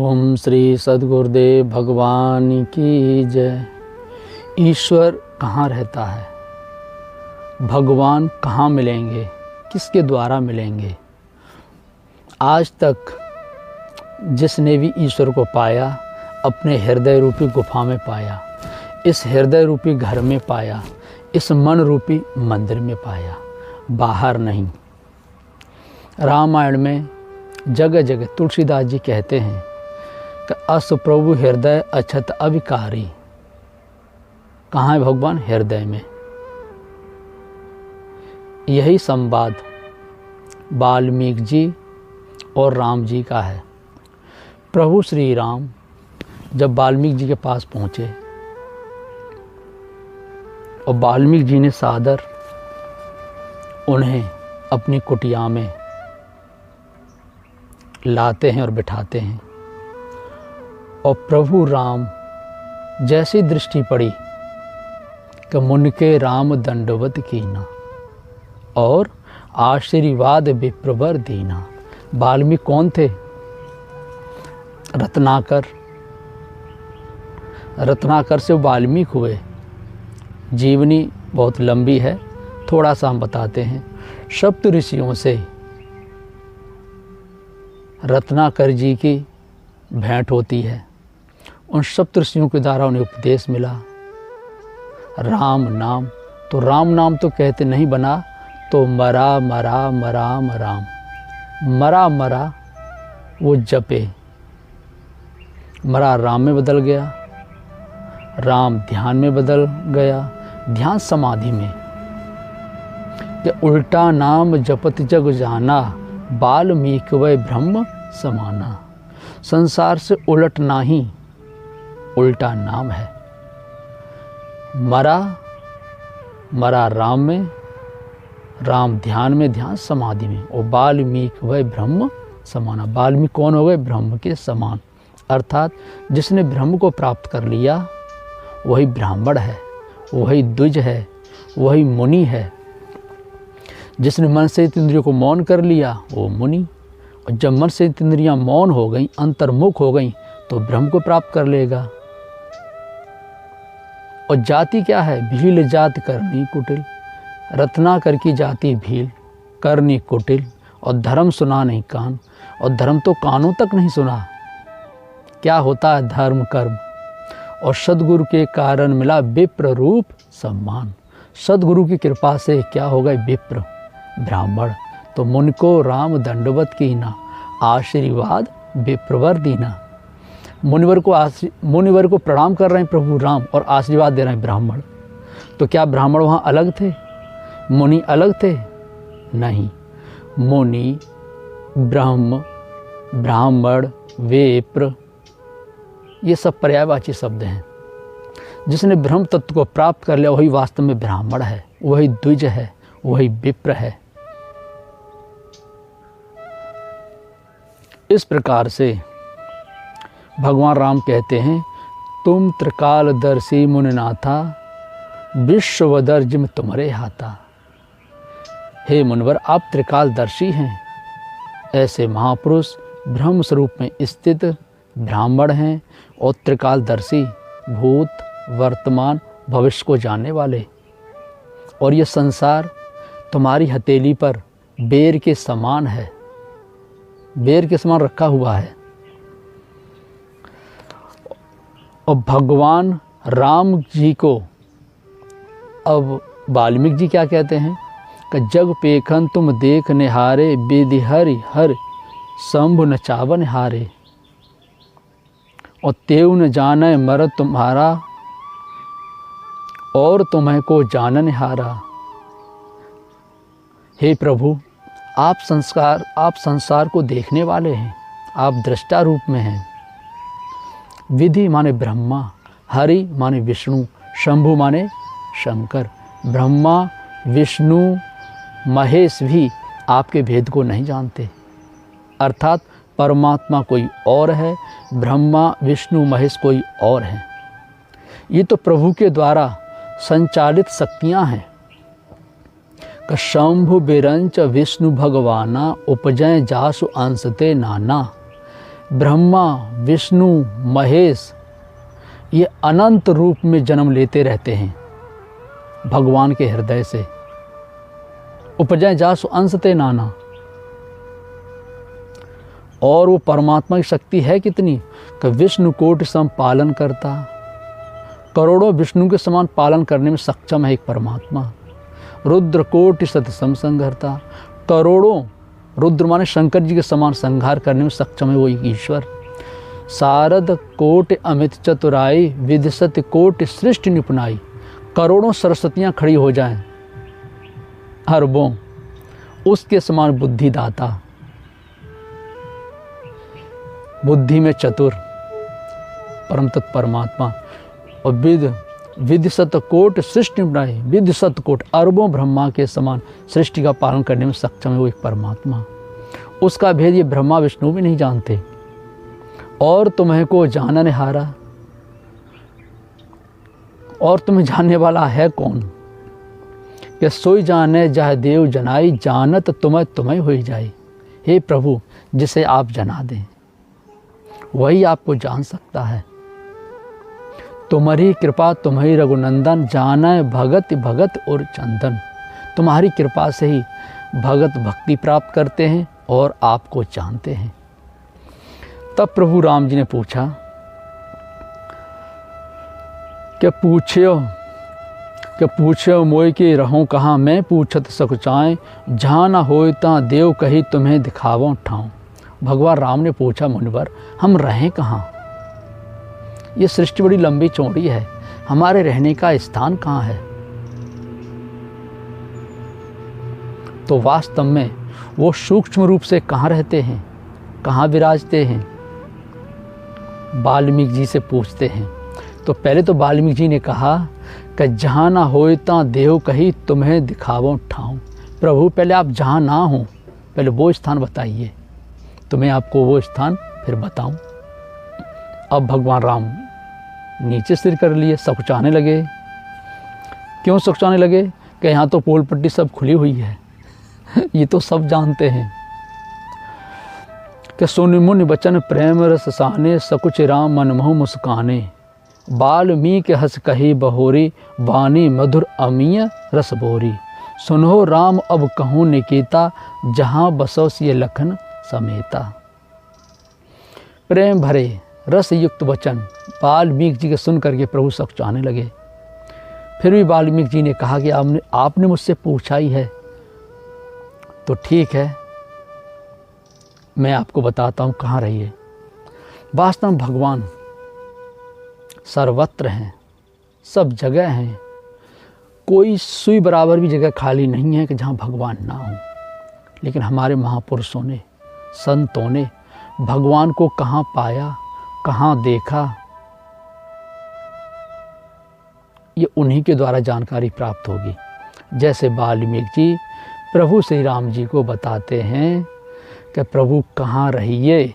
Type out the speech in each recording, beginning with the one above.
ओम श्री सद्गुरुदेव भगवान की जय। ईश्वर कहाँ रहता है, भगवान कहाँ मिलेंगे, किसके द्वारा मिलेंगे। आज तक जिसने भी ईश्वर को पाया अपने हृदय रूपी गुफा में पाया, इस हृदय रूपी घर में पाया, इस मन रूपी मंदिर में पाया, बाहर नहीं। रामायण में जगह जगह तुलसीदास जी कहते हैं कि अस प्रभु हृदय अछत अविकारी। कहाँ है भगवान? हृदय में। यही संवाद वाल्मीकि जी और राम जी का है। प्रभु श्री राम जब वाल्मीकि जी के पास पहुँचे और वाल्मीकि जी ने सादर उन्हें अपनी कुटिया में लाते हैं और बिठाते हैं, और प्रभु राम जैसी दृष्टि पड़ी कि मुन के राम दंडवत कीना और आशीर्वाद विप्रवर दीना। वाल्मीकि कौन थे? रत्नाकर। रत्नाकर से वाल्मीकि हुए। जीवनी बहुत लंबी है, थोड़ा सा हम बताते हैं। सप्त ऋषियों से रत्नाकर जी की भेंट होती है। उन सप्त ऋषियों के द्वारा उन्हें उपदेश मिला राम नाम। तो राम नाम तो कहते नहीं बना, तो मरा मरा मराम राम, मरा मरा वो जपे। मरा राम में बदल गया, राम ध्यान में बदल गया, ध्यान समाधि में। कि उल्टा नाम जपत जग जाना, वाल्मीकि वै ब्रह्म समाना। संसार से उलटना ही उल्टा नाम है। मरा मरा राम में, राम ध्यान में, ध्यान समाधि में, और वाल्मीकि वै ब्रह्म समाना। वाल्मीकि कौन हो गए? ब्रह्म के समान। अर्थात जिसने ब्रह्म को प्राप्त कर लिया वही ब्राह्मण है, वही द्विज है, वही मुनि है। जिसने मन से इंद्रियों को मौन कर लिया वो मुनि। और जब मन से इंद्रियां मौन हो गई, अंतर्मुख हो गई, तो ब्रह्म को प्राप्त कर लेगा। और जाति क्या है? भील जाति करनी कुटिल। रत्नाकर की जाति भील, करनी कुटिल, और धर्म सुना नहीं कान। और धर्म तो कानों तक नहीं सुना। क्या होता है धर्म कर्म? और सद्गुरु के कारण मिला विप्र रूप सम्मान। सद्गुरु की कृपा से क्या हो गए? विप्र ब्राह्मण। तो मुन को राम दंडवत कीना, आशीर्वाद विप्रवर दीना। मुनिवर को प्रणाम कर रहे हैं प्रभु राम और आशीर्वाद दे रहे हैं ब्राह्मण। तो क्या ब्राह्मण वहाँ अलग थे, मुनि अलग थे? नहीं। मुनि, ब्रह्म, ब्राह्मण, विप्र, ये सब पर्यायवाची शब्द हैं। जिसने ब्रह्म तत्व को प्राप्त कर लिया वही वास्तव में ब्राह्मण है, वही द्विज है, वही विप्र है। इस प्रकार से भगवान राम कहते हैं, तुम त्रिकालदर्शी मुनिनाथा, विश्वदर्जिम तुम्हारे हाथा। हे मुनिवर, आप त्रिकालदर्शी हैं। ऐसे महापुरुष ब्रह्म स्वरूप में स्थित ब्राह्मण हैं और त्रिकालदर्शी, भूत वर्तमान भविष्य को जानने वाले। और ये संसार तुम्हारी हथेली पर बेर के समान है, बेर के समान रखा हुआ है। और भगवान राम जी को अब वाल्मीकि जी क्या कहते हैं कि जग पेखन तुम देख निहारे, विधि हरि हर शंभु नचावन हारे। और तेव न जाने मर तुम्हारा, और तुम्हें को जानन हारा। हे प्रभु, आप संसार को देखने वाले हैं, आप दृष्टा रूप में हैं। विधि माने ब्रह्मा, हरि माने विष्णु, शंभु माने शंकर। ब्रह्मा विष्णु महेश भी आपके भेद को नहीं जानते। अर्थात परमात्मा कोई और है, ब्रह्मा विष्णु महेश कोई और हैं। ये तो प्रभु के द्वारा संचालित शक्तियाँ हैं। शंभु बिरंच विष्णु भगवाना, उपजय जासु अंशते नाना। ब्रह्मा, विष्णु, महेश ये अनंत रूप में जन्म लेते रहते हैं भगवान के हृदय से। उपजय जासु अंशते नाना। और वो परमात्मा की शक्ति है कितनी कि विष्णु कोटि सम पालन करता, करोड़ों विष्णु के समान पालन करने में सक्षम है एक परमात्मा। रुद्र कोटि सत संहर्ता, करोड़ों रुद्र माने शंकर जी के समान संहार करने में सक्षम है वो एक ईश्वर। शारद कोटि अमित चतुराई, विदिशत कोटि सृष्टि निपुणाई। करोड़ों सरस्वतियाँ खड़ी हो जाएं, अरबों, उसके समान बुद्धि दाता, बुद्धि में चतुर परम तत् परमात्मा। और विधि शतकोट सृष्टि बनाई, विधि शतकोट अरबों ब्रह्मा के समान सृष्टि का पालन करने में सक्षम है वो एक परमात्मा। उसका भेद ये ब्रह्मा विष्णु भी नहीं जानते। और तुम्हें को जानने हारा, और तुम्हें जानने वाला है कौन? कि सोई जाने जाहे देव जनाई, जानत तुम्हें हो जाए। हे प्रभु, जिसे आप जना दें वही आपको जान सकता है। तुम्हारी कृपा तुम्हारी रघुनंदन, जाने भगत भगत और चंदन। तुम्हारी कृपा से ही भगत भक्ति प्राप्त करते हैं और आपको जानते हैं। तब प्रभु राम जी ने पूछा कि पूछ्यो मोय के रहूं कहाँ, मैं पूछत सकुचाएं, जहाँ ना होए ता देव कही तुम्हें दिखावों ठाऊं। भगवान राम ने पूछा, मुनिवर हम रहें कहाँ? ये सृष्टि बड़ी लंबी चौड़ी है, हमारे रहने का स्थान कहाँ है? तो वास्तव में वो सूक्ष्म रूप से कहाँ रहते हैं, कहाँ विराजते हैं? वाल्मीकि जी से पूछते हैं। तो पहले तो वाल्मीकि जी ने कहा कि जहाँ ना होए ता देव कही तुम्हें दिखावों ठाऊं। प्रभु पहले आप जहाँ ना हो पहले वो स्थान बताइए, तो मैं आपको वो स्थान फिर बताऊं। अब भगवान राम नीचे सिर कर लिए, सकुचाने लगे। क्यों सकुचाने लगे? कि यहाँ तो पोल पट्टी सब खुली हुई है ये तो सब जानते हैं। कि सुनि मुनि बचन प्रेम रस साने, सकुच राम मन मोह मुस्काने। वाल्मीकि हस कही बहोरी, वाणी मधुर अमीय रस बोरी। सुनो राम अब कहूँ निकेता, जहाँ बसो सिय लखन समेता। प्रेम भरे रस युक्त वचन वाल्मीकि जी के सुन करके प्रभु सकुचाने लगे। फिर भी वाल्मीकि जी ने कहा कि आपने मुझसे पूछा ही है तो ठीक है, मैं आपको बताता हूँ कहाँ रहिए। वास्तव में भगवान सर्वत्र हैं, सब जगह हैं। कोई सुई बराबर भी जगह खाली नहीं है कि जहाँ भगवान ना हो। लेकिन हमारे महापुरुषों ने, संतों ने भगवान को कहाँ पाया, कहाँ देखा, ये उन्हीं के द्वारा जानकारी प्राप्त होगी। जैसे वाल्मीकि जी प्रभु श्री राम जी को बताते हैं कि प्रभु कहाँ रहिए,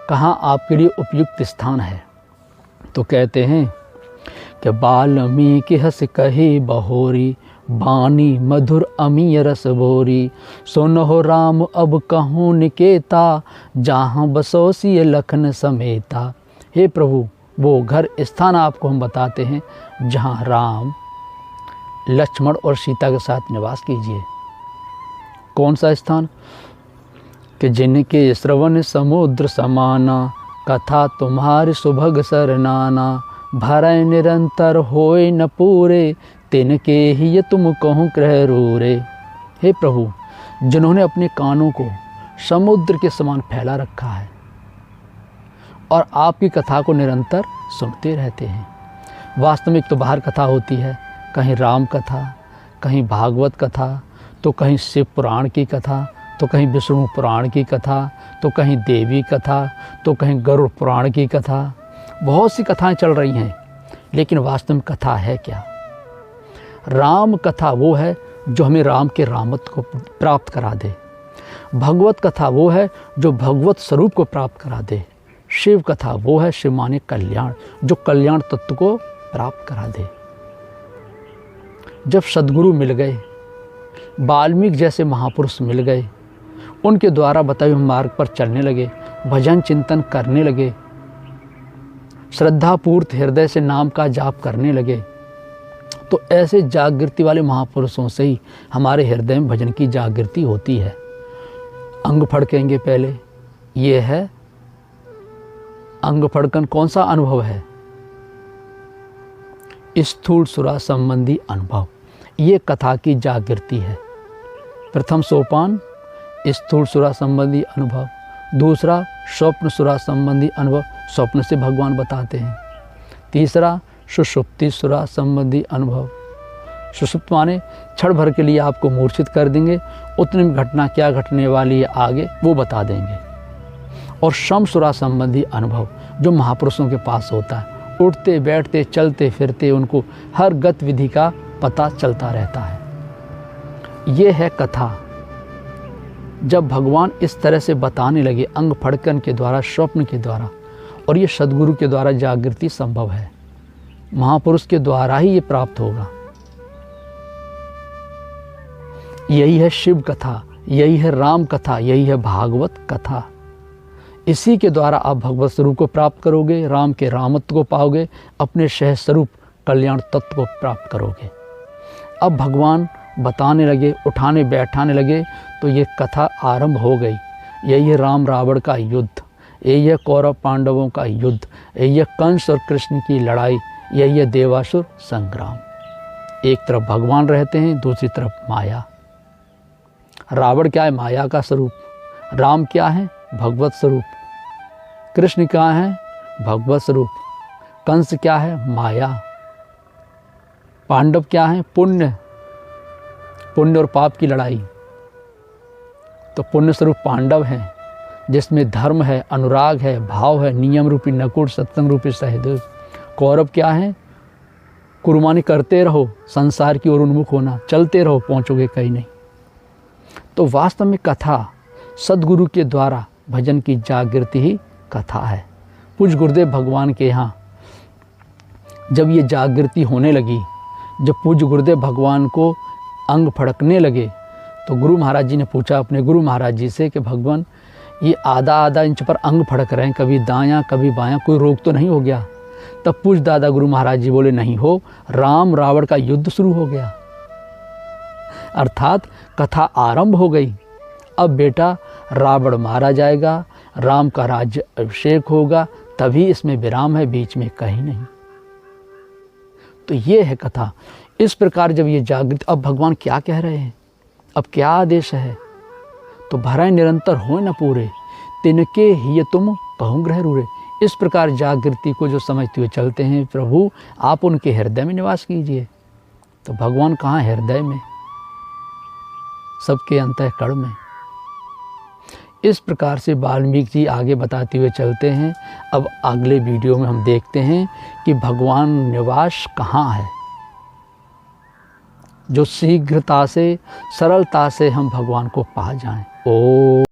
कहाँ आपके लिए उपयुक्त स्थान है। तो कहते हैं कि वाल्मीकि हस कही बहोरी, बानी मधुर अमीय रस बोरी। सुनो राम अब कहूँ निकेता, जहाँ बसो सिय लखन समेता। हे प्रभु, वो घर स्थान आपको हम बताते हैं जहाँ राम लक्ष्मण और सीता के साथ निवास कीजिए। कौन सा स्थान? कि जिनके श्रवण समुद्र समाना, कथा तुम्हारी सुभग सरनाना। भरय निरंतर होए न पूरे, तिनके ही ये तुम कहूँ कृह रूरे। हे प्रभु, जिन्होंने अपने कानों को समुद्र के समान फैला रखा है और आपकी कथा को निरंतर सुनते रहते हैं। वास्तविक तो बाहर कथा होती है, कहीं राम कथा, कहीं भागवत कथा, तो कहीं शिव पुराण की कथा, तो कहीं विष्णु पुराण की कथा, तो कहीं देवी कथा, तो कहीं गरुड़ पुराण की कथा। बहुत सी कथाएं चल रही हैं, लेकिन वास्तव में कथा है क्या? राम कथा वो है जो हमें राम के रामत्व को प्राप्त करा दे। भगवत कथा वो है जो भगवत स्वरूप को प्राप्त करा दे। शिव कथा वो है, शिव माने कल्याण, जो कल्याण तत्व को प्राप्त करा दे। जब सद्गुरु मिल गए, वाल्मीकि जैसे महापुरुष मिल गए, उनके द्वारा बताए हुए मार्ग पर चलने लगे, भजन चिंतन करने लगे, श्रद्धापूर्त हृदय से नाम का जाप करने लगे, तो ऐसे जागृति वाले महापुरुषों से ही हमारे हृदय में भजन की जागृति होती है। अंग फड़केंगे पहले, ये है अंग फड़कन। कौन सा अनुभव है? स्थूल सुरा संबंधी अनुभव, ये कथा की जागृति है। प्रथम सोपान स्थूल सुरा संबंधी अनुभव, दूसरा स्वप्न सुरा संबंधी अनुभव, स्वप्न से भगवान बताते हैं। तीसरा सुषुप्ति सुरा संबंधी अनुभव, सुषुप्त माने क्षण भर के लिए आपको मूर्छित कर देंगे, उतनी घटना क्या घटने वाली है आगे वो बता देंगे। और शम सुरा संबंधी अनुभव जो महापुरुषों के पास होता है, उठते बैठते चलते फिरते उनको हर गतिविधि का पता चलता रहता है। ये है कथा। जब भगवान इस तरह से बताने लगे अंग फड़कन के द्वारा, स्वप्न के द्वारा, और ये सद्गुरु के द्वारा जागृति संभव है, महापुरुष के द्वारा ही ये प्राप्त होगा। यही है शिव कथा, यही है राम कथा, यही है भागवत कथा। इसी के द्वारा आप भगवत स्वरूप को प्राप्त करोगे, राम के रामत्व को पाओगे, अपने सहज स्वरूप कल्याण तत्व को प्राप्त करोगे। अब भगवान बताने लगे, उठाने बैठाने लगे, तो ये कथा आरंभ हो गई। यही है राम रावण का युद्ध, यही है कौरव पांडवों का युद्ध, यही है कंस और कृष्ण की लड़ाई, यही है देवासुर संग्राम। एक तरफ भगवान रहते हैं, दूसरी तरफ माया। रावण क्या है? माया का स्वरूप। राम क्या है? भगवत स्वरूप। कृष्ण क्या है? भगवत स्वरूप। कंस क्या है? माया। पांडव क्या है? पुण्य। पुण्य और पाप की लड़ाई। तो पुण्य स्वरूप पांडव हैं, जिसमें धर्म है, अनुराग है, भाव है, नियम रूपी नकुल, सत्संग रूपी सहदेव। कौरव क्या है? कुर्बानी करते रहो, संसार की ओर उन्मुख होना, चलते रहो, पहुंचोगे कहीं नहीं। तो वास्तव में कथा सद्गुरु के द्वारा भजन की जागृति ही कथा है। पूज्य गुरुदेव भगवान के यहाँ जब ये जागृति होने लगी, जब पूज्य गुरुदेव भगवान को अंग फड़कने लगे, तो गुरु महाराज जी ने पूछा अपने गुरु महाराज जी से कि भगवान ये आधा आधा इंच पर अंग फड़क रहे हैं, कभी दायां कभी बायां, कोई रोग तो नहीं हो गया? तब पूज्य दादा गुरु महाराज जी बोले, नहीं हो, राम रावण का युद्ध शुरू हो गया। अर्थात कथा आरंभ हो गई। अब बेटा रावण मारा जाएगा, राम का राज्य अभिषेक होगा, तभी इसमें विराम है, बीच में कहीं नहीं। तो ये है कथा। इस प्रकार जब ये जागृत, अब भगवान क्या कह रहे हैं, अब क्या आदेश है? तो भरय निरंतर हो न पूरे, तिनके ही तुम कहूँ ग्रह रूरे। इस प्रकार जागृति को जो समझते हुए चलते हैं, प्रभु आप उनके हृदय में निवास कीजिए। तो भगवान कहाँ? हृदय में, सबके अंतःकरण में। इस प्रकार से वाल्मीकि जी आगे बताते हुए चलते हैं। अब अगले वीडियो में हम देखते हैं कि भगवान निवास कहाँ है, जो शीघ्रता से, सरलता से हम भगवान को पा जाएं। ओ